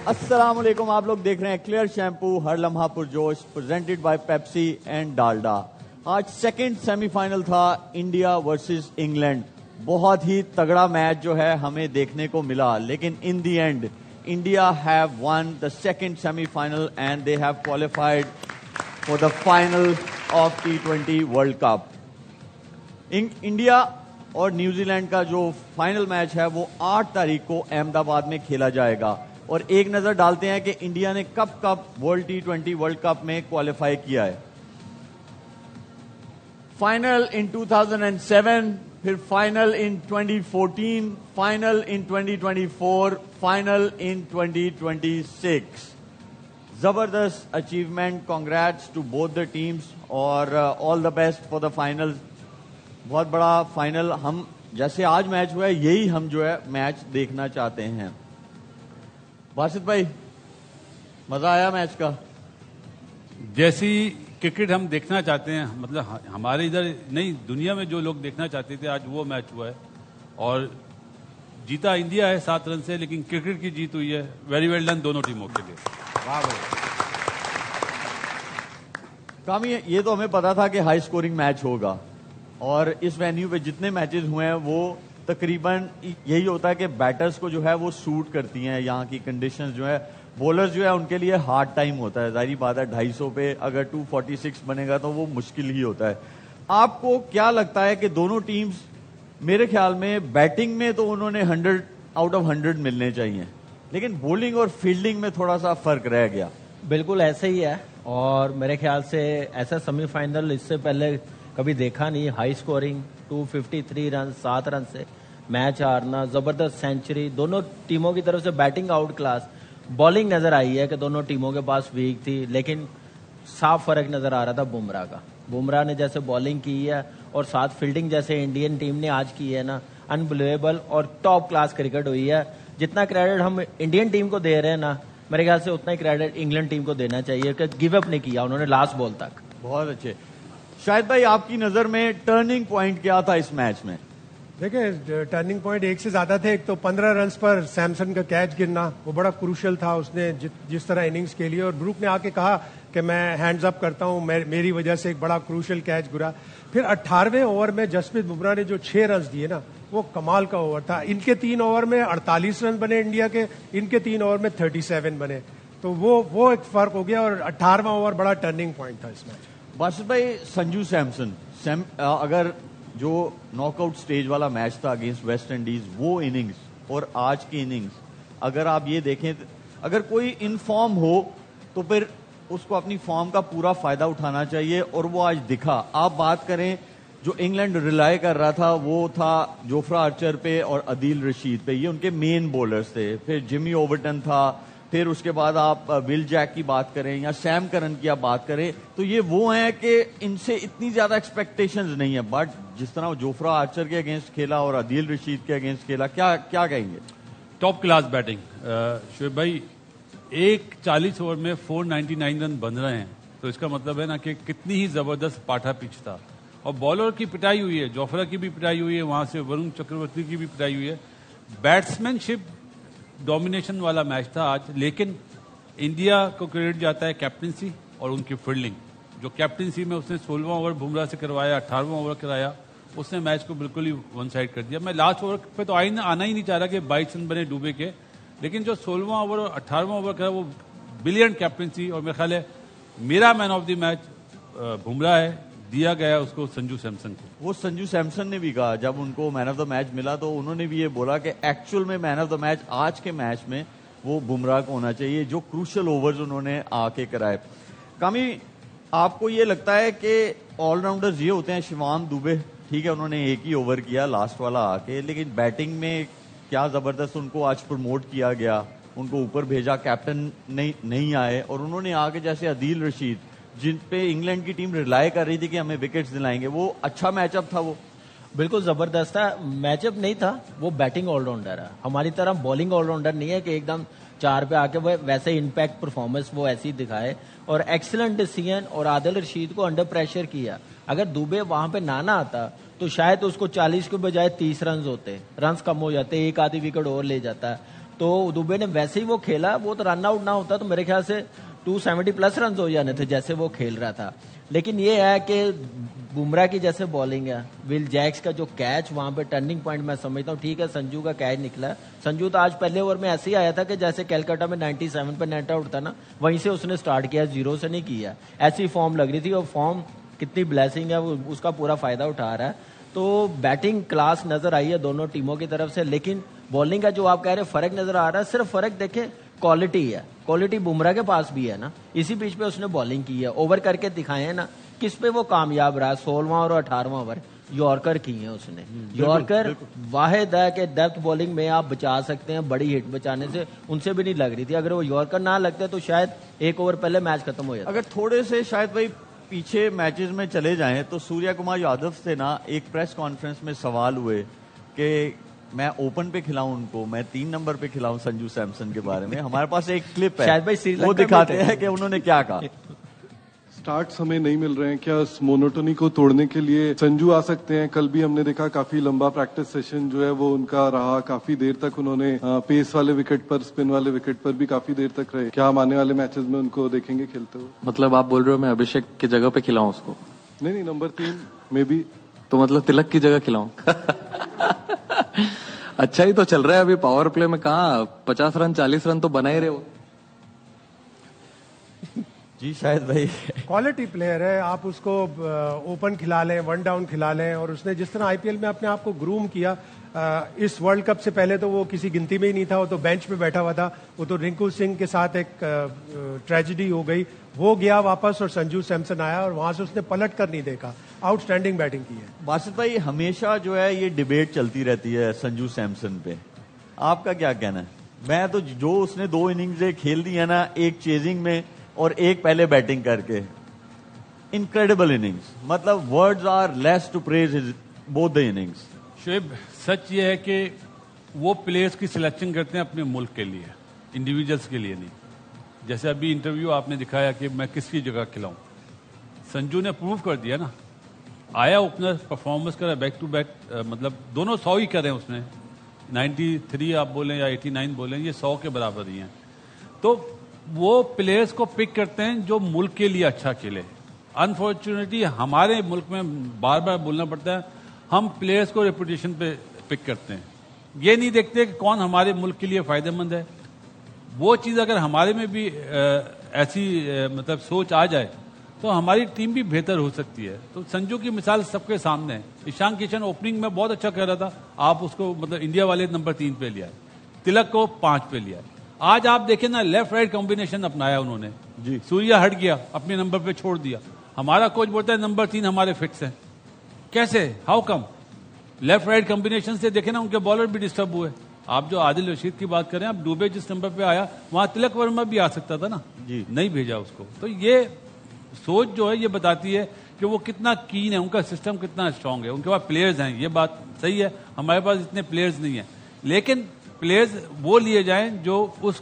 السلام علیکم. آپ لوگ دیکھ رہے ہیں کلیئر شیمپو ہر لمحہ پرجوش presented by Pepsi and Dalda. آج سیکنڈ سیمی فائنل تھا انڈیا ورسز انگلینڈ. بہت ہی تگڑا میچ جو ہے ہمیں دیکھنے کو ملا, لیکن in the end India have won the second semi final and they have qualified for the final of T20 world cup. India اور نیوزی لینڈ کا جو فائنل میچ ہے وہ 8 تاریخ کو احمد آباد میں کھیلا جائے گا. اور ایک نظر ڈالتے ہیں کہ انڈیا نے کب کب ورلڈ T20 ورلڈ کپ میں کوالیفائی کیا ہے. فائنل ان 2007, پھر final in 2014, final in 2024, final in 2026. زبردست achievement. Congrats to both the teams اور all the best for the final. بہت بڑا فائنل. ہم جیسے آج میچ ہوا ہے یہی ہم جو ہے میچ دیکھنا چاہتے ہیں. باسط بھائی, مزہ آیا میچ کا؟ جیسی کرکٹ ہم دیکھنا چاہتے ہیں, مطلب ہمارے ادھر نہیں دنیا میں جو لوگ دیکھنا چاہتے تھے آج وہ میچ ہوا ہے. اور جیتا انڈیا ہے 7 رن سے, لیکن کرکٹ کی جیت ہوئی ہے. ویری ویل ڈن دونوں ٹیموں کے لیے. واہ بھائی. کامی, یہ تو ہمیں پتا تھا کہ ہائی سکورنگ میچ ہوگا, اور اس وینیو پہ جتنے میچز ہوئے ہیں وہ تقریباً یہی ہوتا ہے کہ بیٹرز کو جو ہے وہ سوٹ کرتی ہیں یہاں کی کنڈیشنز جو ہے. بولرز جو ہے ان کے لیے ہارڈ ٹائم ہوتا ہے. ظاہری بات ہے 250 پہ اگر 246 بنے گا تو وہ مشکل ہی ہوتا ہے. آپ کو کیا لگتا ہے کہ دونوں ٹیمز, میرے خیال میں بیٹنگ میں تو انہوں نے 100 آؤٹ آف 100 ملنے چاہیے, لیکن بولنگ اور فیلڈنگ میں تھوڑا سا فرق رہ گیا. بالکل ایسا ہی ہے, اور میرے خیال سے ایسا سیمی فائنل اس سے پہلے کبھی دیکھا نہیں. ہائی سکورنگ 253 رن 7 رن سے میچ ہارنا, زبردست سینچری. دونوں ٹیموں کی طرف سے بیٹنگ آؤٹ کلاس. بالنگ نظر آئی ہے کہ دونوں ٹیموں کے پاس ویک تھی, لیکن صاف فرق نظر آ رہا تھا بمراہ کا. بمراہ نے جیسے بالنگ کی ہے اور ساتھ فیلڈنگ جیسے انڈین ٹیم نے آج کی ہے نا, انبلیویبل اور ٹاپ کلاس کرکٹ ہوئی ہے. جتنا کریڈٹ ہم انڈین ٹیم کو دے رہے ہیں نا, میرے خیال سے اتنا ہی کریڈٹ انگلینڈ ٹیم کو دینا چاہیے کہ گیو اپ نہیں کیا انہوں نے لاسٹ بال تک. بہت اچھے. شاید بھائی آپ کی نظر میں ٹرننگ پوائنٹ کیا تھا اس میچ میں؟ دیکھیں, ٹرننگ پوائنٹ ایک سے زیادہ تھے. ایک تو 15 رنز پر سیمسن کا کیچ گرنا, وہ بڑا کروشل تھا. اس نے جس طرح اننگز کے لیے, اور بروک نے آ کے کہا کہ میں ہینڈز اپ کرتا ہوں, میری وجہ سے ایک بڑا کروشل کیچ گرا. پھر 18ویں اوور میں جسپریت بمراہ نے جو 6 رنز دیے نا, وہ کمال کا اوور تھا. ان کے 3 اوور میں 48 رن بنے انڈیا کے, ان کے 3 اوور میں 37 بنے. تو وہ ایک فرق ہو گیا, اور 18واں اوور بڑا ٹرننگ پوائنٹ تھا اس میچ. باسط بھائی, سنجو سیمسن اگر جو ناک آؤٹ سٹیج والا میچ تھا اگینسٹ ویسٹ انڈیز, وہ اننگز اور آج کی اننگز اگر آپ یہ دیکھیں, اگر کوئی ان فارم ہو تو پھر اس کو اپنی فارم کا پورا فائدہ اٹھانا چاہیے, اور وہ آج دکھا. آپ بات کریں جو انگلینڈ ریلائی کر رہا تھا وہ تھا جوفرا آرچر پہ اور عدیل رشید پہ, یہ ان کے مین بولرز تھے. پھر جمی اوورٹن تھا, پھر اس کے بعد آپ ول جیک کی بات کریں یا سیم کرن کی آپ بات کریں, تو یہ وہ ہیں کہ ان سے اتنی زیادہ ایکسپیکٹیشنز نہیں ہیں. بٹ جس طرح جوفرا آرچر کے اگینسٹ کھیلا اور عدیل رشید کے اگینسٹ کھیلا, کیا کہیں گے؟ Top class batting. شعیب بھائی, ایک 40 اوور میں 499 رن بن رہے ہیں, تو اس کا مطلب ہے نا کہ کتنی ہی زبردست پاٹھا پچ تھا. اور بالر کی پٹائی ہوئی ہے, جوفرا کی بھی پٹائی ہوئی ہے, وہاں سے ورون چکرورتی کی بھی پٹائی ہوئی ہے. بیٹسمین شپ ڈومینیشن والا میچ تھا آج, لیکن انڈیا کو کریڈٹ جاتا ہے کیپٹنسی اور ان کی فیلڈنگ. جو کیپٹنسی میں اس نے 16واں اوور بمراہ سے کروایا, 18واں اوور کرایا, اس نے میچ کو بالکل ہی ون سائڈ کر دیا. میں لاسٹ اوور پہ تو آنا ہی نہیں چاہ رہا کہ 22 رن بنے ڈوبے کے, لیکن جو 16واں اوور اور 18واں اوور کرا وہ بلینٹ کیپٹنسی. اور میرا خیال ہے میرا مین آف دی میچ بمراہ ہے, دیا گیا اس کو سنجو سیمسن کو. وہ سنجو سیمسن نے بھی کہا جب ان کو مین آف دا میچ ملا, تو انہوں نے بھی یہ بولا کہ ایکچوئل میں مین آف دا میچ آج کے میچ میں وہ بمراہ کو ہونا چاہیے, جو کروشل اوورز انہوں نے آ کے کرائے. کامی, آپ کو یہ لگتا ہے کہ آل راؤنڈرز یہ ہوتے ہیں؟ شیوام دوبے ٹھیک ہے انہوں نے ایک ہی اوور کیا لاسٹ والا آ کے, لیکن بیٹنگ میں کیا زبردست ان کو آج پروموٹ کیا گیا, ان کو اوپر بھیجا, کیپٹن نہیں آئے, اور انہوں نے آ کے جیسے عدیل رشید جن پہ انگلینڈ کی ٹیم ریلائی کر رہی تھی کہ ہمیں وکٹس دلائیں گے, وہ اچھا میچ اپ تھا. وہ بالکل زبردست تھا. میچ اپ نہیں تھا, وہ بیٹنگ آل راؤنڈر ہے. ہماری طرح بالنگ آل راؤنڈر نہیں ہے کہ ایک دم 4 پہ آ کے وہ ویسے امپیکٹ پرفارمنس وہ ایسی دکھائے. اور ایکسلنٹ ڈیسیژن, اور عادل رشید کو انڈر پریشر کیا. اگر دوبے وہاں پہ نہ آتا تو شاید اس کو 40 کے بجائے 30 رنز ہوتے, رنز کم ہو جاتے, ایک آدھی وکٹ اور لے جاتا. تو تو دوبے نے ویسے ہی وہ کھیلا, وہ تو رن آؤٹ نہ ہوتا تو میرے خیال سے 270 پلس رنز ہو جانے تھے جیسے وہ کھیل رہا تھا. لیکن یہ ہے کہ بمراہ کی جیسے بالنگ ہے, ول جیکس کا جو کیچ وہاں پہ ٹرننگ پوائنٹ میں سمجھتا ہوں, ٹھیک ہے سنجو کا کیچ نکلا, سنجو تو آج پہلے اوور میں ایسے ہی آیا تھا کہ جیسے کیلکٹا میں 97 پہ نیٹ آؤٹ تھا نا, وہیں سے اس نے سٹارٹ کیا, زیرو سے نہیں کیا. ایسی فارم لگ رہی تھی, اور فارم کتنی بلیسنگ ہے, وہ اس کا پورا فائدہ اٹھا رہا ہے. تو بیٹنگ کلاس نظر آئی ہے دونوں ٹیموں کی طرف سے, لیکن بالنگ کا جو آپ کہہ رہے ہیں فرق نظر آ رہا ہے, صرف فرق دیکھیں کوالٹی ہے, کوالٹی بمراہ کے پاس بھی ہے نا, اسی پیچ پہ اس نے بالنگ کی ہے, اوور کر کے دکھائے ہیں نا, کس پہ وہ کامیاب رہا, 16واں اور 18واں اوور یارکر کی ہیں اس نے. یارکر واحد ہے کہ ڈیپتھ بالنگ میں آپ بچا سکتے ہیں, بڑی ہٹ بچانے سے ان سے بھی نہیں لگ رہی تھی, اگر وہ یارکر نہ لگتے تو شاید ایک اوور پہلے میچ ختم ہو جاتا. اگر تھوڑے سے شاید بھائی پیچھے میچز میں چلے جائیں تو سوریا کمار یادو سے نا ایک پریس کانفرنس میں سوال ہوئے کہ میں اوپن پہ کھلاؤں ان کو, میں 3 نمبر پہ کھلاؤں سنجو سیمسن کے بارے میں. ہمارے پاس ایک کلپ ہے, شاید بھائی سری لنکا وہ میں دکھاتے ہیں کہ انہوں نے کیا کہا. سٹارٹس ہمیں نہیں مل رہے ہیں, کیا اس مونوٹونی کو توڑنے کے لیے سنجو آ سکتے ہیں؟ کل بھی ہم نے دیکھا کافی لمبا پریکٹس سیشن جو ہے وہ ان کا رہا, کافی دیر تک انہوں نے پیس والے وکٹ پر, اسپن والے وکٹ پر بھی کافی دیر تک رہے. کیا ہم آنے والے میچز میں ان کو دیکھیں گے کھیلتے ہوئے؟ مطلب آپ بول رہے ہو میں ابھیشیک کی جگہ پہ کھلاؤں اس کو؟ نہیں, نمبر 3 میں بھی. تو مطلب تلک کی جگہ کھلاؤں؟ اچھا ہی تو چل رہا ہے ابھی پاور پلے میں, کہاں 50 رن 40 رن تو بنا ہی رہے ہو. جی شاید بھائی کوالٹی پلیئر ہے, آپ اس کو اوپن کھلا لیں, 1 ڈاؤن کھلا لیں, اور اس نے جس طرح IPL میں اپنے آپ کو گروم کیا, اس ورلڈ کپ سے پہلے تو وہ کسی گنتی میں ہی نہیں تھا, وہ تو بینچ پہ بیٹھا ہوا تھا. وہ تو رنکو سنگھ کے ساتھ ایک ٹریجڈی ہو گئی, وہ گیا واپس اور سنجو سیمسن آیا اور وہاں سے اس نے پلٹ کر نہیں دیکھا, آؤٹ اسٹینڈنگ بیٹنگ کی ہے. باسط بھائی ہمیشہ جو ہے یہ ڈیبیٹ چلتی رہتی ہے سنجو سیمسن پہ, آپ کا کیا کہنا ہے؟ میں تو جو اس نے 2 اننگز کھیل دی ہے نا, ایک چیزنگ میں اور ایک پہلے بیٹنگ کر کے, انکریڈیبل اننگز, مطلب words are less to praise both the innings. Shoaib سچ یہ ہے کہ وہ پلیئرز کی سلیکشن کرتے ہیں اپنے ملک کے لیے, انڈیویجلس کے لیے نہیں. جیسے ابھی انٹرویو آپ نے دکھایا کہ میں کس کی جگہ کھلاؤں, سنجو نے پروو کر دیا نا, آیا اوپنر پرفارمنس کرا بیک ٹو بیک, مطلب دونوں 100 ہی کرے اس نے, 93 آپ بولیں یا 89 بولیں, یہ 100 کے برابر ہی ہیں. تو وہ پلیئرز کو پک کرتے ہیں جو ملک کے لیے اچھا کھیلے. انفارچونیٹلی ہمارے ملک میں بار بار بولنا پڑتا ہے, ہم پلیئرز کو ریپوٹیشن پہ پک کرتے ہیں, یہ نہیں دیکھتے کہ کون ہمارے ملک کے لیے فائدہ مند ہے. وہ چیز اگر ہمارے میں بھی ایسی مطلب سوچ آ جائے تو ہماری ٹیم بھی بہتر ہو سکتی ہے. تو سنجو کی مثال سب کے سامنے ہے. ایشان کشن اوپننگ میں بہت اچھا کہہ رہا تھا, آپ اس کو مطلب انڈیا والے نمبر 3 پہ لیا, تلک کو 5 پہ لیا. آج آپ دیکھیں نا لیفٹ رائٹ کمبینیشن اپنایا انہوں نے, جی سوریا ہٹ گیا, اپنے نمبر پہ چھوڑ دیا. ہمارا کوچ بولتا ہے نمبر 3 ہمارے فکس ہیں. کیسے, how come? Left right combination سے دیکھیں نا ان کے بالر بھی ڈسٹرب ہوئے. آپ جو عادل رشید کی بات کریں, آپ ڈوبے جس نمبر پہ آیا وہاں تلک ورما بھی آ سکتا تھا نا, جی نہیں بھیجا اس کو. تو یہ سوچ جو ہے یہ بتاتی ہے کہ وہ کتنا کین ہے, ان کا سسٹم کتنا اسٹرانگ ہے, ان کے پاس پلیئرز ہیں. یہ بات صحیح ہے, ہمارے پاس اتنے پلیئرز نہیں ہیں, لیکن پلیئرز وہ لیے جائیں جو اس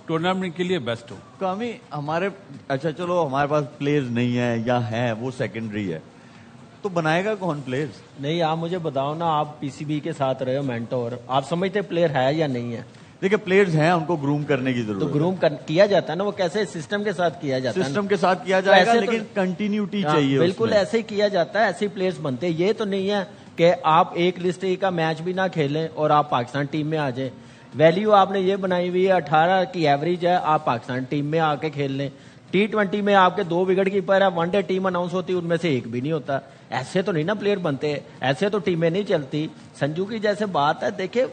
ٹورنامنٹ کے لیے بیسٹ ہو. کامی ہمارے, اچھا چلو ہمارے پاس پلیئرز نہیں ہے یا ہے وہ سیکنڈری ہے, تو بنائے گا کون پلیئرز؟ نہیں, آپ مجھے بتاؤ نا, آپ PCB کے ساتھ رہے ہو مینٹور, آپ سمجھتے پلیئر ہے یا نہیں ہے؟ دیکھیں پلیئرز ہیں, ان کو گروم کرنے کی ضرورت تو گروم کیا جاتا ہے نا, وہ کیسے سسٹم کے ساتھ کیا جاتا ہے, سسٹم کے ساتھ کیا جائے گا, لیکن کنٹینیوٹی چاہیے. بالکل ایسے ہی کیا جاتا ہے, ایسے پلیئرز بنتے ہیں. یہ تو نہیں ہے کہ آپ ایک لسٹ کا میچ بھی نہ کھیلیں اور آپ پاکستان ٹیم میں آ جائیں. ویلیو آپ نے یہ بنائی ہوئی ہے 18 کی ایوریج ہے, آپ پاکستان ٹیم میں آ کے کھیل لیں. T20 میں آپ کے 2 وکٹ کیپر ہے, 1 ڈے ٹیم اناؤنس ہوتی ہے, ان میں سے ایک بھی نہیں ہوتا. ایسے تو نہیں نا پلیئر بنتے, ایسے تو ٹیمیں نہیں چلتی. سنجو کی جیسے بات ہے, دیکھیں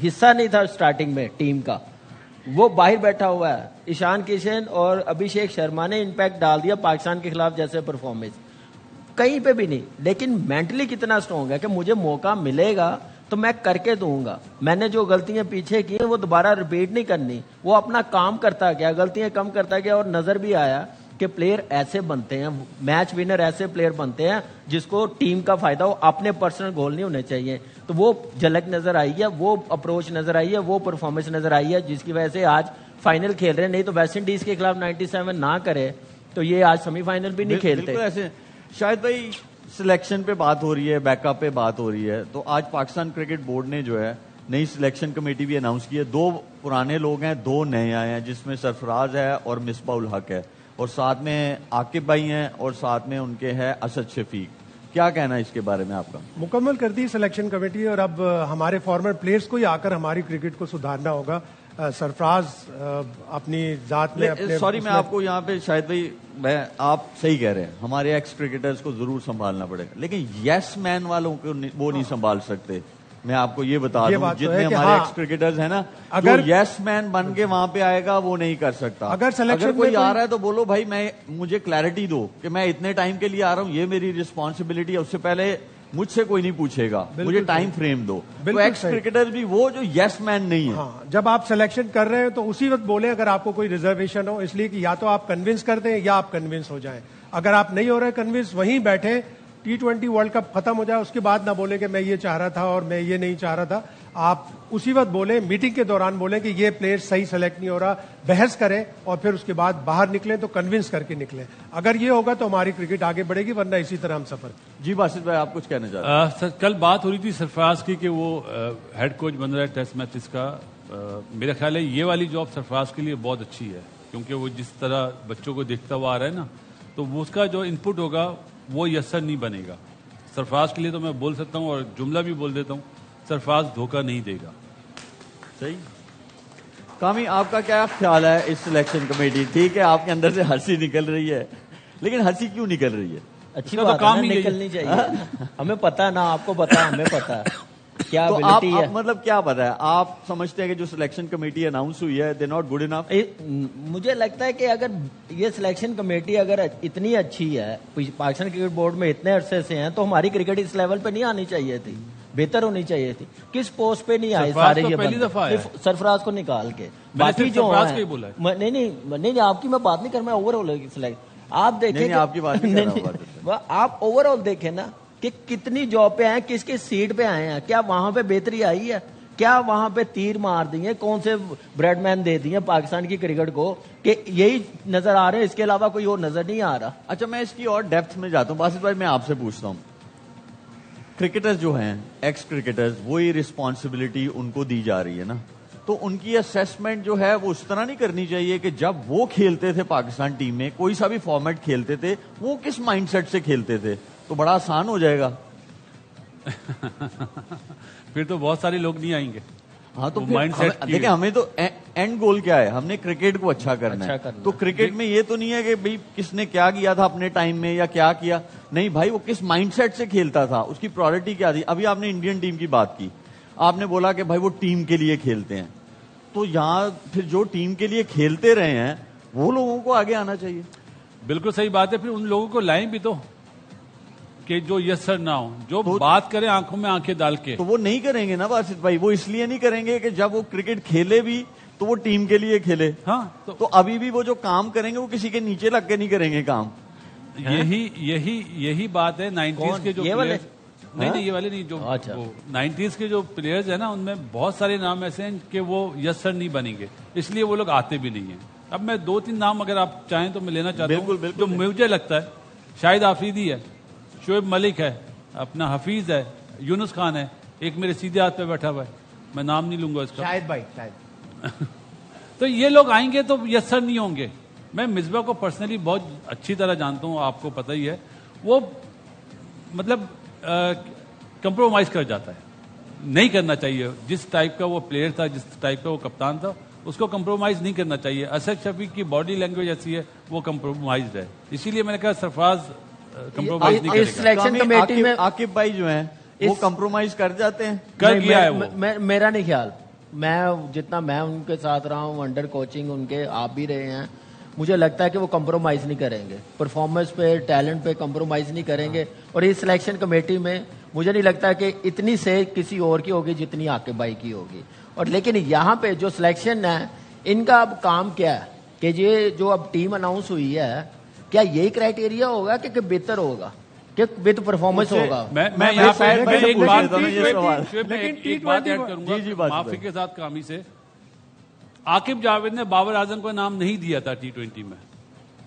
حصہ نہیں تھا سٹارٹنگ میں ٹیم کا, وہ باہر بیٹھا ہوا ہے. ایشان کشن اور ابھیشیک شرما نے امپیکٹ ڈال دیا پاکستان کے خلاف جیسے پرفارمنس, کہیں پہ بھی نہیں. لیکن مینٹلی کتنا اسٹرانگ ہے کہ مجھے موقع ملے گا تو میں کر کے دوں گا, میں نے جو غلطیاں پیچھے کی ہیں وہ دوبارہ ریپیٹ نہیں کرنی. وہ اپنا کام کرتا گیا, غلطیاں کم کرتا گیا, اور نظر بھی آیا کہ پلیئر ایسے بنتے ہیں, میچ ونر ایسے پلیئر بنتے ہیں جس کو ٹیم کا فائدہ ہو, اپنے پرسنل گول نہیں ہونے چاہیے. تو وہ جھلک نظر آئی ہے, وہ اپروچ نظر آئی ہے, وہ پرفارمنس نظر آئی ہے, جس کی وجہ سے آج فائنل کھیل رہے ہیں. نہیں تو ویسٹ انڈیز کے خلاف 97 نہ کرے تو یہ آج سیمی فائنل بھی نہیں کھیلتے. ایسے شاید بھائی سلیکشن پہ بات ہو رہی ہے, بیک اپ پہ بات ہو رہی ہے, تو آج پاکستان کرکٹ بورڈ نے جو ہے نئی سلیکشن کمیٹی بھی اناؤنس کی ہے. 2 پرانے لوگ ہیں, 2 نئے آئے ہیں, جس میں سرفراز ہے اور مصباح الحق ہے, اور ساتھ میں عاقب بھائی ہیں, اور ساتھ میں ان کے ہے اسد شفیق. کیا کہنا ہے اس کے بارے میں آپ کا؟ مکمل کر دی سلیکشن کمیٹی, اور اب ہمارے فارمر پلیئرز کو ہی آ کر ہماری کرکٹ کو سدھارنا ہوگا. سرفراز اپنی ذات میں سوری میں آپ کو یہاں پہ شاید بھائی آپ صحیح کہہ رہے ہیں, ہمارے ایکس کرکٹرز کو ضرور سنبھالنا پڑے گا, لیکن یس مین والوں کو وہ نہیں سنبھال سکتے. میں آپ کو یہ بتا دوں, جتنے ہمارے ایکس کرکٹرز ہیں نا, اگر یس مین بن کے وہاں پہ آئے گا وہ نہیں کر سکتا. اگر کوئی آ رہا ہے تو بولو بھائی مجھے کلیئرٹی دو کہ میں اتنے ٹائم کے لیے آ رہا ہوں, یہ میری رسپانسبلٹی ہے, اس سے پہلے مجھ سے کوئی نہیں پوچھے گا, مجھے ٹائم فریم دو. تو ایکس کرکٹر بھی وہ جو یس مین نہیں ہے. جب آپ سلیکشن کر رہے ہیں تو اسی وقت بولیں اگر آپ کو کوئی ریزرویشن ہو, اس لیے کہ یا تو آپ کنونس کر دیں یا آپ کنونس ہو جائیں. اگر آپ نہیں ہو رہے کنونس, وہیں بیٹھے, T20 ورلڈ کپ ختم ہو جائے اس کے بعد نہ بولیں کہ میں یہ چاہ رہا تھا اور میں یہ نہیں چاہ رہا تھا. آپ اسی وقت بولیں, میٹنگ کے دوران بولیں کہ یہ پلیئر صحیح سلیکٹ نہیں ہو رہا, بحث کریں اور پھر اس کے بعد باہر نکلیں تو کنونس کر کے نکلیں. اگر یہ ہوگا تو ہماری کرکٹ آگے بڑھے گی, ورنہ اسی طرح ہم سفر. جی باسط بھائی آپ کچھ کہنا چاہ رہے ہیں؟ سر کل بات ہو رہی تھی سرفراز کی کہ وہ ہیڈ کوچ بن رہا ہے ٹیسٹ میچز کا. میرا خیال ہے یہ والی جاب سرفراز کے لیے بہت اچھی ہے, کیونکہ وہ جس طرح بچوں کو دیکھتا ہوا آ رہا ہے نا, تو اس کا جو ان پٹ ہوگا وہ یسر نہیں بنے گا. سرفراز کے لیے تو میں بول سکتا ہوں اور جملہ بھی بول دیتا ہوں, سرفراز دھوکہ نہیں دے گا. صحیح. کامی آپ کا کیا خیال ہے اس سلیکشن کمیٹی؟ ٹھیک ہے آپ کے اندر سے ہنسی نکل رہی ہے, لیکن ہنسی کیوں نکل رہی ہے؟ اچھی بات ہے, نکلنی چاہیے. ہمیں پتا ہے نا, آپ کو پتا, ہمیں پتا ہے کیا ابیلٹی ہے. مطلب کیا پتا ہے, آپ سمجھتے ہیں کہ جو سلیکشن کمیٹی اناؤنس ہوئی ہے دے ناٹ گڈ انف؟ مجھے لگتا ہے کہ اگر یہ سلیکشن کمیٹی اگر اتنی اچھی ہے, پاکستان کرکٹ بورڈ میں اتنے عرصے سے ہیں, تو ہماری کرکٹ اس لیول پہ نہیں آنی چاہیے تھی, بہتر ہونی چاہیے تھی. کس پوسٹ پہ نہیں آئے سارے یہ پہلی دفعہ ہے سرفراز کو نکال کے. باقی جو نہیں آپ کی میں بات نہیں کر, میں اوور آل سلیکٹ. آپ دیکھیں آپ کی بات نہیں, آپ اوور آل دیکھیں نا کہ کتنی جاب پہ آئے, کس کس سیٹ پہ آئے ہیں, کیا وہاں پہ بہتری آئی ہے, کیا وہاں پہ تیر مار دیے, کون سے بریڈ مین دے دیے پاکستان کی کرکٹ کو کہ یہی نظر آ رہے ہیں, اس کے علاوہ کوئی اور نظر نہیں آ رہا. اچھا میں اس کی اور ڈیپتھ میں جاتا ہوں. باسط بھائی میں آپ سے پوچھتا ہوں, کرکٹرز جو ہیں ایکس کرکٹرز, وہی رسپانسبلٹی ان کو دی جا رہی ہے نا, تو ان کی اسیسمنٹ جو ہے وہ اس طرح نہیں کرنی چاہیے کہ جب وہ کھیلتے تھے پاکستان ٹیم میں, کوئی سا بھی فارمیٹ کھیلتے تھے, وہ کس مائنڈ سیٹ سے کھیلتے تھے, تو بڑا آسان ہو جائے گا. پھر تو بہت سارے لوگ نہیں آئیں گے. ہاں تو دیکھیں ہمیں تو اینڈ گول کیا ہے, ہم نے کرکٹ کو اچھا کرنا ہے. تو کرکٹ میں یہ تو نہیں ہے کہ بھائی کس نے کیا کیا تھا اپنے ٹائم میں یا کیا کیا, نہیں بھائی وہ کس مائنڈ سیٹ سے کھیلتا تھا, اس کی پرائرٹی کیا تھی. ابھی آپ نے انڈین ٹیم کی بات کی, آپ نے بولا کہ بھائی وہ ٹیم کے لیے کھیلتے ہیں, تو یہاں پھر جو ٹیم کے لیے کھیلتے رہے ہیں وہ لوگوں کو آگے آنا چاہیے. بالکل صحیح بات ہے. پھر ان لوگوں کو لائیں بھی تو کہ جو یس سر نہ ہو, جو بات کریں آنکھوں میں آنکھیں ڈال کے. تو وہ نہیں کریں گے نا باسط بھائی, وہ اس لیے نہیں کریں گے کہ جب وہ کرکٹ کھیلے بھی تو وہ ٹیم کے لیے کھیلے. ہاں تو ابھی بھی وہ جو کام کریں گے وہ کسی کے نیچے لگ کے نہیں کریں گے کام. یہی بات ہے 90s کے جو نہیں یہ والے نہیں, جو 90s کے جو پلیئرز ہیں نا, ان میں بہت سارے نام ایسے ہیں کہ وہ یس سر نہیں بنیں گے, اس لیے وہ لوگ آتے بھی نہیں ہیں. اب میں 2-3 نام اگر آپ چاہیں تو میں لینا چاہتا ہوں جو مجھے لگتا ہے. شاہد آفریدی ہے, شعیب ملک ہے, اپنا حفیظ ہے, یونس خان ہے, ایک میرے سیدھے ہاتھ پہ بیٹھا ہوا ہے, میں نام نہیں لوں گا اس کا, شاید بھائی تو یہ لوگ آئیں گے تو یس سر نہیں ہوں گے. میں مصباح کو پرسنلی بہت اچھی طرح جانتا ہوں, آپ کو پتہ ہی ہے, وہ مطلب کمپرومائز کر جاتا ہے, نہیں کرنا چاہیے. جس ٹائپ کا وہ پلیئر تھا, جس ٹائپ کا وہ کپتان تھا, اس کو کمپرومائز نہیں کرنا چاہیے. اسد شفیق کی باڈی لینگویج ایسی ہے, وہ کمپرومائزڈ ہے, اسی لیے میں نے کہا سرفراز کمپرومائز نہیں کرے گا. عاقب بھائی جو ہیں وہ کمپرومائز کر جاتے ہیں, کر گیا ہے وہ. میرا نہیں خیال, میں جتنا میں ان کے ساتھ رہا ہوں, انڈر کوچنگ ان کے آپ بھی رہے ہیں, مجھے لگتا ہے کہ وہ کمپرومائز نہیں کریں گے, پرفارمنس پہ ٹیلنٹ پہ کمپرومائز نہیں کریں گے. اور اس سلیکشن کمیٹی میں مجھے نہیں لگتا کہ اتنی سے کسی اور کی ہوگی جتنی عاقب بھائی کی ہوگی. اور لیکن یہاں پہ جو سلیکشن ہے, ان کا اب کام کیا ہے کہ یہ جو اب ٹیم اناؤنس ہوئی ہے, کیا یہی کرائٹیریا ہوگا کہ بہتر ہوگا, کہ وتھ پرفارمنس ہوگا؟ میں یہاں پہ ایک بات ایڈ کروں گا معافی کے ساتھ کامی سے. عاقب جاوید نے بابر اعظم کا نام نہیں دیا تھا T20 میں,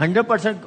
100%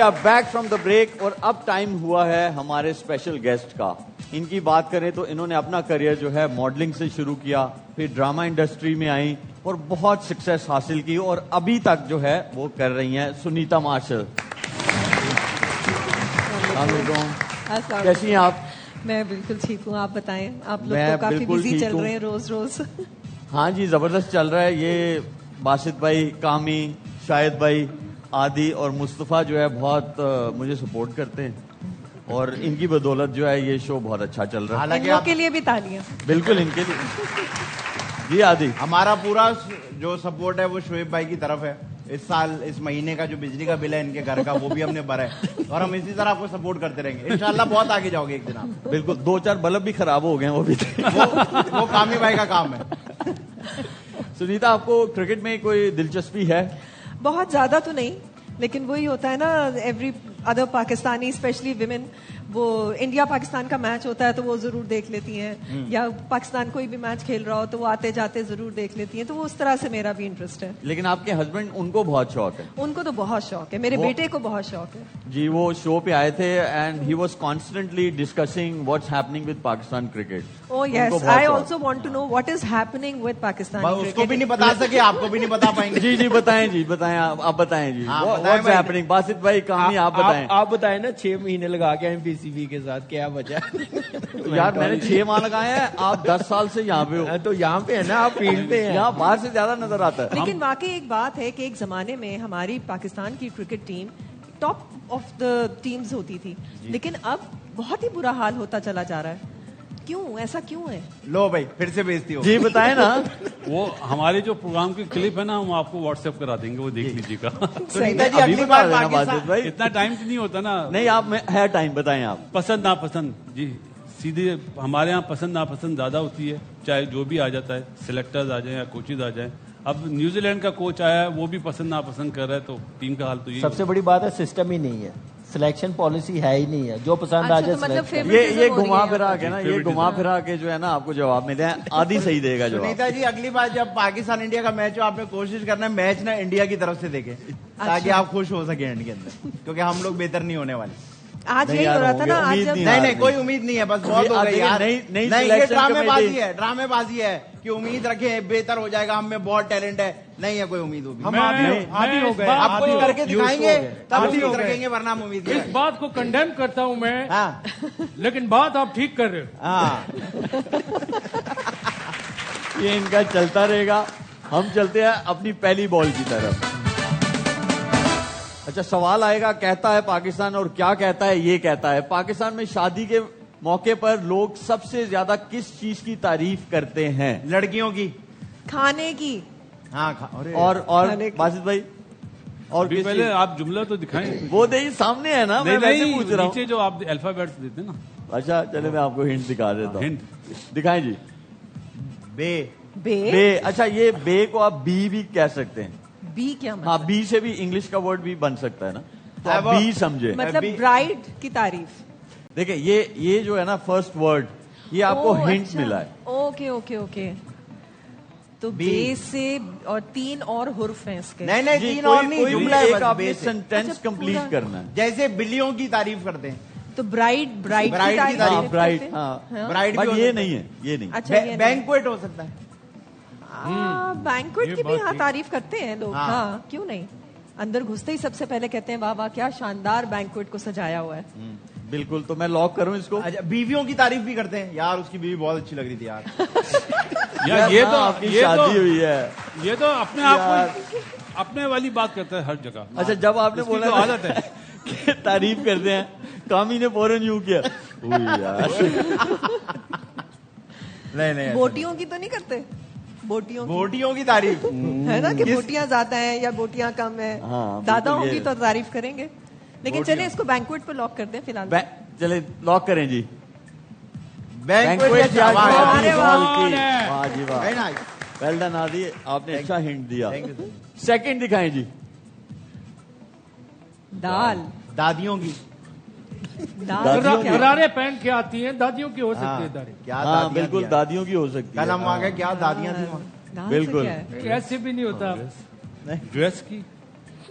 we are back from the break اور اب ٹائم ہوا ہے ہمارے اسپیشل گیسٹ کا. ان کی بات کریں تو انہوں نے اپنا کریئر جو ہے ماڈلنگ سے شروع کیا, پھر ڈرامہ انڈسٹری میں آئیں اور بہت سکسیس حاصل کی اور ابھی تک جو ہے وہ کر رہی ہیں. سنیتا مارشل, السلام علیکم, کیسی ہیں آپ؟ میں بالکل ٹھیک ہوں, آپ بتائیں, آپ لوگ میں تو کافی بالکل بزی ٹھیک چل ہوں. رہے ہیں روز روز. ہاں جی, زبردست چل رہا ہے. یہ باسط بھائی, کامی, شاہد بھائی, عادی اور مصطفیٰ جو ہے بہت مجھے سپورٹ کرتے ہیں اور ان کی بدولت جو ہے یہ شو بہت اچھا چل رہا ہے. ان لوگ کے لیے بھی تالیاں. بالکل ان کے لیے. جی عادی, ہمارا پورا جو سپورٹ ہے وہ شعیب بھائی کی طرف ہے. اس سال اس مہینے کا جو بجلی کا بل ہے ان کے گھر کا وہ بھی ہم نے بھرا ہے اور ہم اسی طرح آپ کو سپورٹ کرتے رہیں گے. انشاءاللہ بہت آگے جاؤ گے ایک دن آپ. بالکل. 2-4 بلب بھی خراب ہو گئے ہیں, وہ بھی وہ کامی بھائی کا کام ہے. سنیتا, آپ کو کرکٹ میں کوئی دلچسپی ہے؟ بہت زیادہ تو نہیں, لیکن وہی ہوتا ہے نا, every other Pakistani especially women, وہ انڈیا پاکستان کا میچ ہوتا ہے تو وہ ضرور دیکھ لیتی ہیں, یا پاکستان کوئی بھی میچ کھیل رہا ہو تو وہ آتے جاتے ضرور دیکھ لیتی ہیں. تو وہ اس طرح سے میرا بھی انٹرسٹ ہے. لیکن آپ کے ہسبینڈ, ان کو بہت شوق ہے. ان کو تو بہت شوق ہے, میرے بیٹے کو بہت شوق ہے. جی, وہ شو پہ آئے تھے and he was constantly discussing what's happening with Pakistan cricket. Oh yes, I also want to know what is happening with Pakistan cricket. اس کو بھی نہیں بتا سکے, آپ کو بھی نہیں بتا پائیں گے. جی بتائیں, آپ بتائیں جی, واٹس ہیپننگ. باسط بھائی, کامی, آپ بتائیں. آپ بتائیں نا, 6 مہینے لگا کے پی سی بی کے ساتھ کیا وجہ؟ یار میں نے 6 ماہ لگائے ہیں, آپ 10 سال سے یہاں پہ ہو. تو یہاں پہ ہے نا, آپ فیلڈ پہ ہیں. یہاں باہر سے زیادہ نظر آتا ہے. لیکن واقعی ایک بات ہے کہ ایک زمانے میں ہماری پاکستان کی cricket team top of the teams ہوتی تھی, لیکن اب بہت ہی برا حال ہوتا چلا جا رہا ہے. کیوں, ایسا کیوں ہے؟ لو بھائی, پھر سے بھیجتی ہو. جی بتائیں نا. وہ ہمارے جو پروگرام کی کلپ ہے نا, ہم آپ کو واٹس ایپ کرا دیں گے, وہ دیکھ لیجیے گا. سنیتا جی, اگلی بار باسط بھائی, اتنا ٹائم تو نہیں ہوتا نا. نہیں آپ میں ہے ٹائم, بتائیں آپ. پسند ناپسند, جی سیدھے ہمارے یہاں پسند ناپسند زیادہ ہوتی ہے, چاہے جو بھی آ جاتا ہے, سلیکٹرز آ جائیں یا کوچز آ جائیں. اب نیوزی لینڈ کا کوچ آیا ہے, وہ بھی پسند ناپسند کر رہا ہے, تو ٹیم کا حال تو یہ سب سے بڑی بات ہے سسٹم ہی نہیں ہے, سلیکشن پالیسی ہے ہی نہیں ہے, جو پسند آ جائے. یہ گھما پھرا کے نا, یہ گھما پھرا کے جو ہے نا آپ کو جواب ملے ہیں. آدھی صحیح دے گا جواب. سنیتا جی, اگلی بار جب پاکستان انڈیا کا میچ ہو, آپ نے کوشش کرنا ہے میچ نا انڈیا کی طرف سے دیکھیں, تاکہ آپ خوش ہو سکیں اینڈ کے اندر, کیونکہ ہم لوگ بہتر نہیں ہونے والے. آج یہی ہو رہا تھا نا, آج جب نہیں کوئی امید نہیں ہے, بس بہت ہو گئی یار. نہیں, یہ ڈرامے بازی ہے, ڈرامے بازی ہے کہ امید رکھیں بہتر ہو جائے گا, ہم میں بہت ٹیلنٹ ہے. نہیں ہے کوئی امید. ہم عادی ہو گئے, آپ کچھ کر کے دکھائیں گے تب امید رکھیں گے, ورنہ ہم امید اس بات کو کنڈیم کرتا ہوں میں, لیکن بات آپ ٹھیک کر رہے ہو. یہ ان کا چلتا رہے گا. ہم چلتے ہیں اپنی پہلی بال کی طرف. اچھا, سوال آئے گا, کہتا ہے پاکستان, اور کیا کہتا ہے, یہ کہتا ہے پاکستان میں شادی کے موقع پر لوگ سب سے زیادہ کس چیز کی تعریف کرتے ہیں؟ لڑکیوں کی, کھانے کی. ہاں, اور باسط بھائی, اور پہلے آپ جملہ تو دکھائیں. وہ نہیں سامنے ہے نا, میں ویسے پوچھ رہا ہوں. نیچے جو آپ الفابیٹس دیتے نا. اچھا چلے, میں آپ کو ہنٹ دکھا دیتا ہوں. ہنٹ دکھائیں جی. بے. اچھا, یہ بے کو آپ بی بھی کہہ سکتے ہیں. بی کیا ہاں, بی سے بھی انگلش کا ورڈ بھی بن سکتا ہے نا, تو آپ بی سمجھے. مطلب برائڈ کی تعریف. دیکھیں, یہ جو ہے نا فرسٹ ورڈ, یہ آپ کو ہنٹ ملا ہے. اوکے. تو بے سے, اور 3 اور حرف ہیں اس کے. نہیں 3 اور نہیں, جملہ ہے, ایک آپ نے سینٹینس کمپلیٹ کرنا ہے. جیسے بلیوں کی تعریف کرتے ہیں, تو برائڈ کی تعریف. برائڈ, ہاں, برائڈ یہ نہیں ہے, یہ نہیں. اچھا, بینکویٹ ہو سکتا ہے. بینکویٹ کی بھی تعریف کرتے ہیں لوگ. ہاں, کیوں نہیں. اندر گھستے ہی سب سے پہلے کہتے ہیں واہ واہ کیا شاندار بینکویٹ کو سجایا ہوا ہے. بالکل. تو میں لاک کروں اس کو. بیویوں کی تعریف بھی کرتے ہیں, یار اس کی بیوی بہت اچھی لگ رہی تھی یار. یہ تو آپ کی شادی ہوئی ہے, یہ تو اپنے آپ کو اپنے والی بات کرتا ہے ہر جگہ. اچھا, جب آپ نے بولا عادت ہے کہ تعریف کرتے ہیں, کامی نے فوراً یوں کیا. نہیں, بوٹیوں کی تو نہیں کرتے. بوٹیوں کی تعریف ہے نا, کہ بوٹیاں زیادہ ہیں یا بوٹیاں کم ہیں. داداؤں کی تو تعریف کریں گے, لیکن چلیں اس کو بینکویٹ پہ لاک کر دیں فی الحال. چلے لاک کریں جی. بینکویٹ. ویل ڈن آدی, آپ نے اچھا ہنٹ دیا. سیکنڈ دکھائیں جی. دادیوں کی. غرارے پہن کے آتی ہیں, دادیوں کی ہو سکتی ہے داڑھی. ہاں بالکل, دادیوں کی ہو سکتی ہے. کل ہم آ گئے, کیا دادیاں تھیں. بالکل. ایسے بھی نہیں ہوتا. ڈریس کی.